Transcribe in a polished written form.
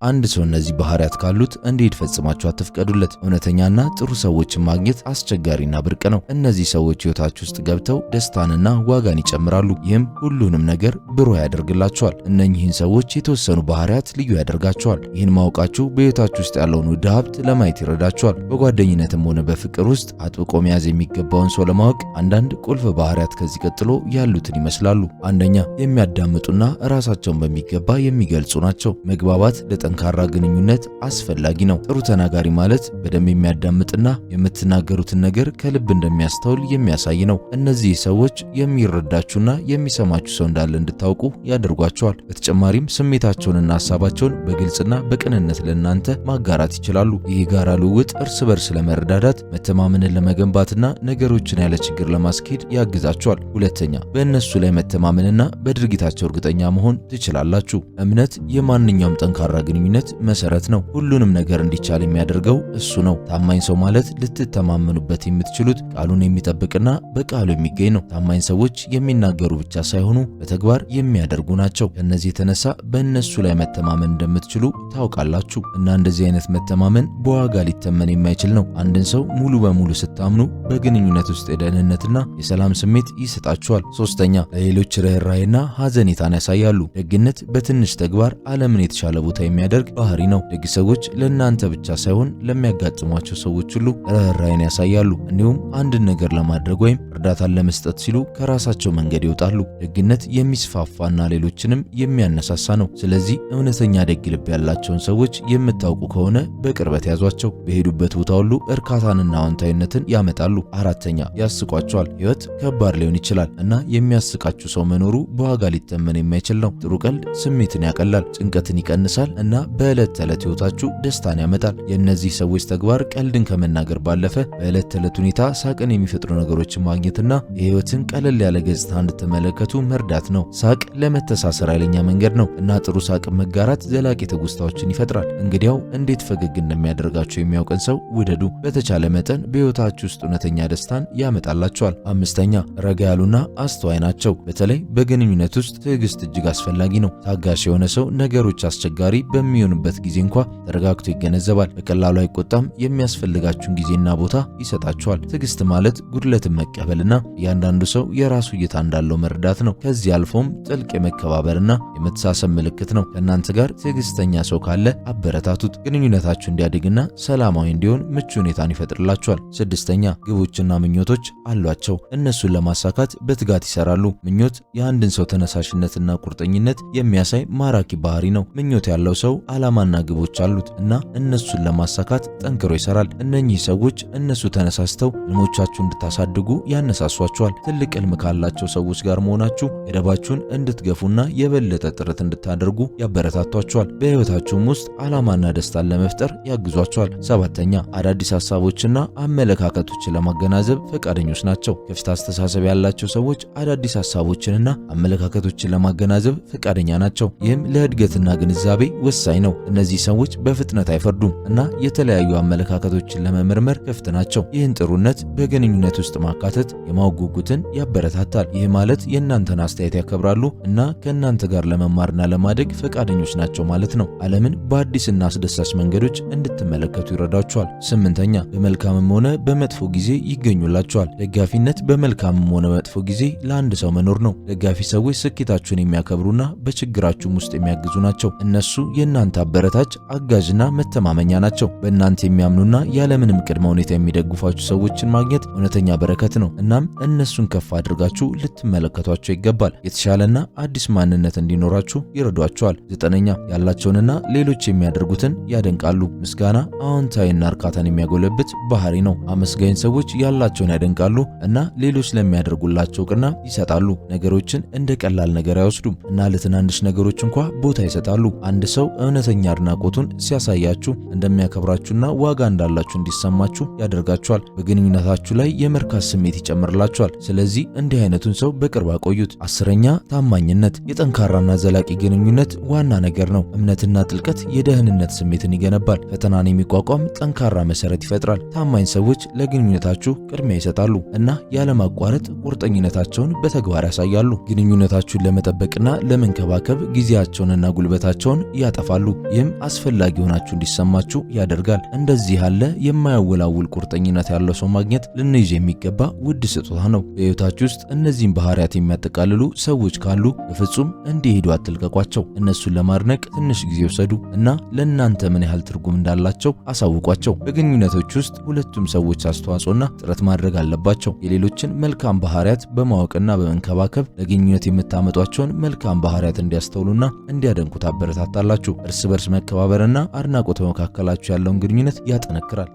አንድ ሰው እነዚህ ባህሪያት ካሉት እንዴት ፈጽማችሁ አትፍቀዱለት። እውነተኛና ጥሩ ሰዎችን ማግኘት አስቸጋሪና ብርቅ ነው። እነዚህ ሰዎች ህይወታችሁ ውስጥ ገብተው ደስታንና ዋጋን ይጨምራሉ። ይህም ሁሉንም ነገር ብሩህ ያደርግላቸዋል። እነኚህን ሰዎች የተወሰኑ ባህሪያት ልዩ ያደርጋቸዋል። ይህን ማወቃችሁ በህይወታችሁ ውስጥ ያለውን ውድ ሀብት ለማየት ይረዳቸዋል። በጓደኝነትም ሆነ በፍቅር ውስጥ አጥብቆ መያዝ የሚገባውን ሰው ለማወቅ አንዳንድ ቁልፍ ባህሪያት ከዚህ ቀጥሎ ያሉትን ይመስላሉ። አንደኛ፣ የሚያዳምጡና ራሳቸውን በሚገባ የሚገልጹ ናቸው። መግባባት ጠንካራ ግንኙነት አስፈላጊ ነው። ጥሩ ተናጋሪ ማለት በደንብ የሚያዳምጥና የምትናገሩትን ነገር ከልብ እንደሚያስተውል የሚያሳይ ነው። እነዚህ ሰዎች የሚረዳችሁና የሚሰማችሁ ሰው እንዳለ እንድታውቁ ያደርጓቸዋል። በተጨማሪም ስሜታቸውንና ሐሳባቸውን በግልጽና በቅንነት ለእናንተ ማጋራት ይችላሉ። ይህ ጋራ ልውውጥ እርስ በርስ ለመረዳዳት፣ መተማመንን ለመገንባትና ነገሮችን ያለ ችግር ለማስኬድ ያግዛቸዋል። ሁለተኛ፣ በእነሱ ላይ መተማመንና በድርጊታቸው እርግጠኛ መሆን ትችላላችሁ። እምነት የማንኛውም ጠንካራ ግንኙነት መሰረት ነው። ሁሉንም ነገር እንዲቻል የሚያደርገው እሱ ነው። ታማኝ ሰው ማለት ልትተማመኑበት የምትችሉት ቃሉን የሚጠብቅና በቃሉ የሚገኝ ነው። ታማኝ ሰዎች የሚናገሩ ብቻ ሳይሆኑ በተግባር የሚያደርጉ ናቸው። ከነዚህ የተነሳ በእነሱ ላይ መተማመን እንደምትችሉ ታውቃላችሁ። እና እንደዚህ አይነት መተማመን በዋጋ ሊተመን የማይችል ነው። አንድን ሰው ሙሉ በሙሉ ስታምኑ በግንኙነት ውስጥ የደህንነትና የሰላም ስሜት ይሰጣችኋል። ሶስተኛ፣ ለሌሎች ርኅራኄና ሐዘኔታን ያሳያሉ። ደግነት በትንሽ ተግባር ዓለምን የተሻለ ቦታ የሚያደርግ ባህሪ ነው። ደግ ሰዎች ለእናንተ ብቻ ሳይሆን ለሚያጋጥሟቸው ሰዎች ሁሉ ርኅራኄን ያሳያሉ። እንዲሁም አንድን ነገር ለማድረግ ወይም እርዳታን ለመስጠት ሲሉ ከራሳቸው መንገድ ይወጣሉ። ደግነት የሚስፋፋና ሌሎችንም የሚያነሳሳ ነው። ስለዚህ እውነተኛ ደግ ልብ ያላቸውን ሰዎች የምታውቁ ከሆነ በቅርበት ያዟቸው። በሄዱበት ቦታ ሁሉ እርካታንና አዎንታዊነትን ያመጣሉ። አራተኛ፣ ያስቋቸዋል። ሕይወት ከባድ ሊሆን ይችላል እና የሚያስቃችሁ ሰው መኖሩ በዋጋ ሊተመን የማይችል ነው። ጥሩ ቀልድ ስሜትን ያቀላል፣ ጭንቀትን ይቀንሳል እና በዕለት ተዕለት ሕይወታችሁ ደስታን ያመጣል። የእነዚህ ሰዎች ተግባር ቀልድን ከመናገር ባለፈ በዕለት ተዕለት ሁኔታ ሳቅን የሚፈጥሩ ነገሮችን ማግኘትና የሕይወትን ቀለል ያለ ገጽታ እንድትመለከቱ መርዳት ነው። ሳቅ ለመተሳሰር ኃይለኛ መንገድ ነው እና ጥሩ ሳቅን መጋራት ዘላቂ ትውስታዎችን ይፈጥራል። እንግዲያው እንዴት ፈገግ እንደሚያደርጋቸው የሚያውቅን ሰው ውደዱ። በተቻለ መጠን በሕይወታችሁ ውስጥ እውነተኛ ደስታን ያመጣላቸዋል። አምስተኛ፣ ረጋ ያሉና አስተዋይ ናቸው። በተለይ በግንኙነት ውስጥ ትዕግስት እጅግ አስፈላጊ ነው። ታጋሽ የሆነ ሰው ነገሮች አስቸጋሪ በሚሆኑበት ጊዜ እንኳ ተረጋግቶ ይገነዘባል። በቀላሉ አይቆጣም። የሚያስፈልጋችሁን ጊዜና ቦታ ይሰጣችኋል። ትዕግስት ማለት ጉድለትን መቀበልና እያንዳንዱ ሰው የራሱ እይታ እንዳለው መረዳት ነው። ከዚህ አልፎም ጥልቅ የመከባበርና የመተሳሰብ ምልክት ነው። ከእናንተ ጋር ትዕግስተኛ ሰው ካለ አበረታቱት። ግንኙነታችሁ እንዲያድግና ሰላማዊ እንዲሆን ምቹ ሁኔታን ይፈጥርላችኋል። ስድስተኛ፣ ግቦችና ምኞቶች አሏቸው። እነሱን ለማሳካት በትጋት ይሰራሉ። ምኞት የአንድን ሰው ተነሳሽነትና ቁርጠኝነት የሚያሳይ ማራኪ ባህሪ ነው። ምኞት ያለው ሰው ዓላማና ግቦች አሉት እና እነሱን ለማሳካት ጠንክሮ ይሰራል። እነኚህ ሰዎች እነሱ ተነሳስተው ህልሞቻችሁ እንድታሳድጉ ያነሳሷቸዋል። ትልቅ ህልም ካላቸው ሰዎች ጋር መሆናችሁ ገደባችሁን እንድትገፉና የበለጠ ጥረት እንድታደርጉ ያበረታቷቸዋል። በህይወታችሁም ውስጥ ዓላማና ደስታን ለመፍጠር ያግዟቸዋል። ሰባተኛ፣ አዳዲስ ሐሳቦችና አመለካከቶችን ለማገናዘብ ፈቃደኞች ናቸው። ክፍት አስተሳሰብ ያላቸው ሰዎች አዳዲስ ሐሳቦችንና አመለካከቶችን ለማገናዘብ ፈቃደኛ ናቸው። ይህም ለእድገትና ግንዛቤ ወሳኝ ነው። እነዚህ ሰዎች በፍጥነት አይፈርዱም እና የተለያዩ አመለካከቶችን ለመመርመር ክፍት ናቸው። ይህን ጥሩነት በግንኙነት ውስጥ ማካተት የማወቅ ጉጉትን ያበረታታል። ይህ ማለት የእናንተን አስተያየት ያከብራሉ እና ከእናንተ ጋር ለመማርና ለማደግ ፈቃደኞች ናቸው ማለት ነው። ዓለምን በአዲስና አስደሳች መንገዶች እንድትመለከቱ ይረዳችኋል። ስምንተኛ፣ በመልካምም ሆነ በመጥፎ ጊዜ ይገኙላችኋል። ደጋፊነት በመልካምም ሆነ በመጥፎ ጊዜ ለአንድ ሰው መኖር ነው። ደጋፊ ሰዎች ስኬታችሁን የሚያከብሩና በችግራችሁም ውስጥ የሚያግዙ ናቸው። እነሱ የእናንተ አበረታች፣ አጋዥና መተማመኛ ናቸው። በእናንተ የሚያምኑና ያለምንም ቅድመ ሁኔታ የሚደግፏችሁ ሰዎችን ማግኘት እውነተኛ በረከት ነው። እናም እነሱን ከፍ አድርጋችሁ ልትመለከቷቸው ይገባል። የተሻለና አዲስ ማንነት እንዲኖራችሁ ይረዷቸዋል። ዘጠነኛ፣ ያላቸውንና ሌሎች የሚያደርጉትን ያደንቃሉ። ምስጋና አዎንታዊና እርካታን የሚያጎለብት ባህሪ ነው። አመስጋኝ ሰዎች ያላቸውን ያደንቃሉ እና ሌሎች ለሚያደርጉላቸው እውቅና ይሰጣሉ። ነገሮችን እንደ ቀላል ነገር አይወስዱም እና ለትናንሽ ነገሮች እንኳ ቦታ ይሰጣሉ። አንድ ሰው እውነተኛ አድናቆቱን ሲያሳያችሁ እንደሚያከብራችሁና ዋጋ እንዳላችሁ እንዲሰማችሁ ያደርጋችኋል። በግንኙነታችሁ ላይ የመርካት ስሜት ይጨምርላችኋል። ስለዚህ እንዲህ አይነቱን ሰው በቅርብ አቆዩት። አስረኛ፣ ታማኝነት የጠንካራና ዘላቂ ግንኙነት ዋና ነገር ነው። እምነትና ጥልቀት የደህንነት ስሜትን ይገነባል። ፈተናን የሚቋቋም ጠንካራ መሰረት ይፈጥራል። ታማኝ ሰዎች ለግንኙነታችሁ ቅድሚያ ይሰጣሉ እና ያለማቋረጥ ቁርጠኝነታቸውን በተግባር ያሳያሉ። ግንኙነታችሁን ለመጠበቅና ለመንከባከብ ጊዜያቸውንና ጉልበታቸውን ያጠፋሉ። ይጻጻፋሉ። ይህም አስፈላጊ ሆናችሁ እንዲሰማችሁ ያደርጋል። እንደዚህ ያለ የማያወላውል ቁርጠኝነት ያለው ሰው ማግኘት ልንይዝ የሚገባ ውድ ስጦታ ነው። በሕይወታችሁ ውስጥ እነዚህን ባህሪያት የሚያጠቃልሉ ሰዎች ካሉ በፍጹም እንዲሄዱ አትልቀቋቸው። እነሱን ለማድነቅ ትንሽ ጊዜ ወሰዱ እና ለእናንተ ምን ያህል ትርጉም እንዳላቸው አሳውቋቸው። በግንኙነቶች ውስጥ ሁለቱም ሰዎች አስተዋጽኦና ጥረት ማድረግ አለባቸው። የሌሎችን መልካም ባህሪያት በማወቅና በመንከባከብ ለግንኙነት የምታመጧቸውን መልካም ባህሪያት እንዲያስተውሉና እንዲያደንቁ ታበረታታላችሁ። እርስ በርስ መከባበርና አድናቆት በመካከላችሁ ያለውን ግንኙነት ያጠነክራል።